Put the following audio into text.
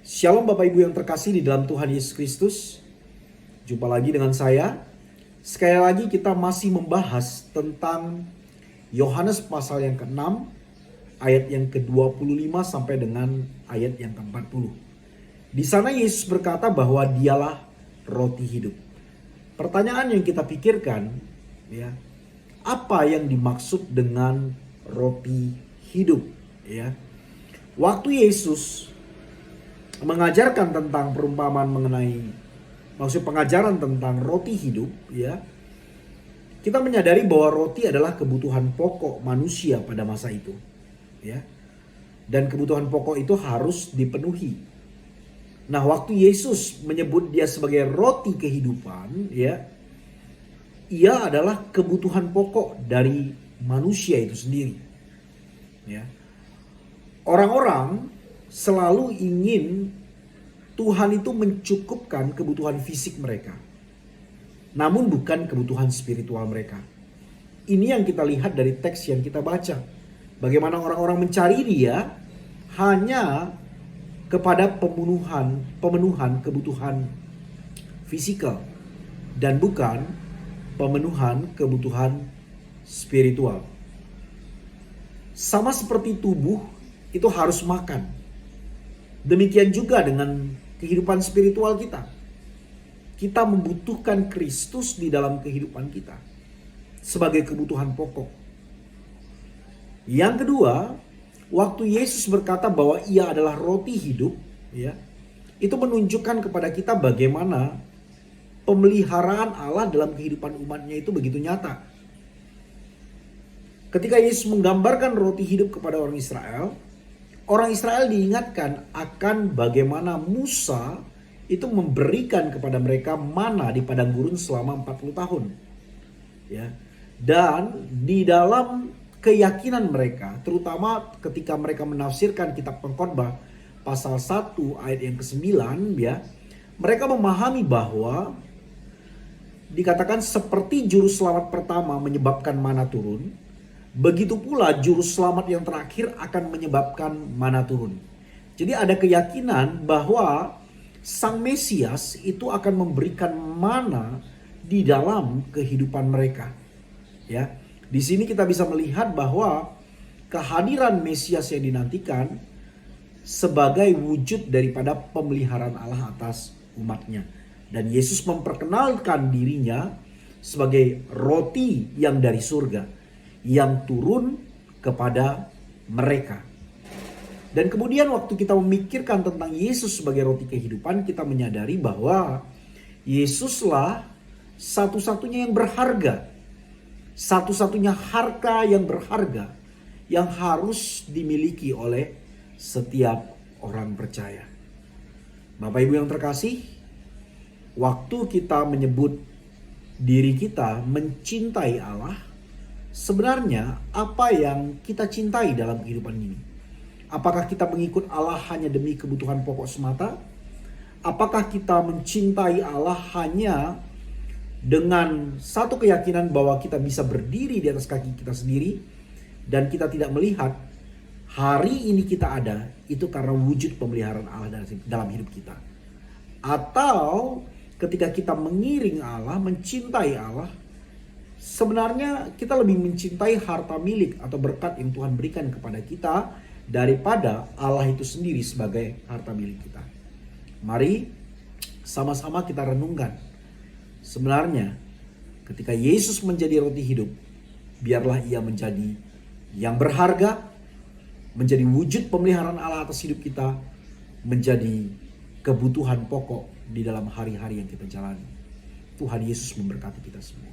Shalom Bapak Ibu yang terkasih di dalam Tuhan Yesus Kristus. Jumpa lagi dengan saya. Sekali lagi kita masih membahas tentang Yohanes pasal yang ke-6 ayat yang ke-25 sampai dengan ayat yang ke-40. Di sana Yesus berkata bahwa dialah roti hidup. Pertanyaan yang kita pikirkan, ya, apa yang dimaksud dengan roti hidup, ya? Waktu Yesus mengajarkan tentang perumpamaan mengenai pengajaran tentang roti hidup, ya, kita menyadari bahwa roti adalah kebutuhan pokok manusia pada masa itu, ya, dan kebutuhan pokok itu harus dipenuhi. Nah, waktu Yesus menyebut dia sebagai roti kehidupan, ya, ia adalah kebutuhan pokok dari manusia itu sendiri, ya. Orang-orang selalu ingin Tuhan itu mencukupkan kebutuhan fisik mereka, namun bukan kebutuhan spiritual mereka. Ini yang kita lihat dari teks yang kita baca. Bagaimana orang-orang mencari dia hanya kepada pemenuhan kebutuhan fisikal dan bukan pemenuhan kebutuhan spiritual. Sama seperti tubuh itu harus makan. Demikian juga dengan kehidupan spiritual kita. Kita membutuhkan Kristus di dalam kehidupan kita sebagai kebutuhan pokok. Yang kedua, waktu Yesus berkata bahwa ia adalah roti hidup, ya, itu menunjukkan kepada kita bagaimana pemeliharaan Allah dalam kehidupan umatnya itu begitu nyata. Ketika Yesus menggambarkan roti hidup kepada orang Israel diingatkan akan bagaimana Musa itu memberikan kepada mereka mana di padang gurun selama 40 tahun. Ya. Dan di dalam keyakinan mereka, terutama ketika mereka menafsirkan kitab Pengkhotbah pasal 1 ayat yang ke-9, ya, mereka memahami bahwa dikatakan seperti juru selamat pertama menyebabkan mana turun, begitu pula juru selamat yang terakhir akan menyebabkan mana turun. Jadi ada keyakinan bahwa Sang Mesias itu akan memberikan mana di dalam kehidupan mereka. Ya, di sini kita bisa melihat bahwa kehadiran Mesias yang dinantikan sebagai wujud daripada pemeliharaan Allah atas umatnya. Dan Yesus memperkenalkan dirinya sebagai roti yang dari surga, yang turun kepada mereka. Dan kemudian waktu kita memikirkan tentang Yesus sebagai roti kehidupan, kita menyadari bahwa Yesuslah satu-satunya yang berharga, satu-satunya harta yang berharga yang harus dimiliki oleh setiap orang percaya. Bapak Ibu yang terkasih, waktu kita menyebut diri kita mencintai Allah, sebenarnya apa yang kita cintai dalam kehidupan ini? Apakah kita mengikut Allah hanya demi kebutuhan pokok semata? Apakah kita mencintai Allah hanya dengan satu keyakinan bahwa kita bisa berdiri di atas kaki kita sendiri dan kita tidak melihat hari ini kita ada itu karena wujud pemeliharaan Allah dalam hidup kita? Atau ketika kita mengiring Allah, mencintai Allah, sebenarnya kita lebih mencintai harta milik atau berkat yang Tuhan berikan kepada kita daripada Allah itu sendiri sebagai harta milik kita. Mari sama-sama kita renungkan. Sebenarnya ketika Yesus menjadi roti hidup, biarlah ia menjadi yang berharga, menjadi wujud pemeliharaan Allah atas hidup kita, menjadi kebutuhan pokok di dalam hari-hari yang kita jalani. Tuhan Yesus memberkati kita semua.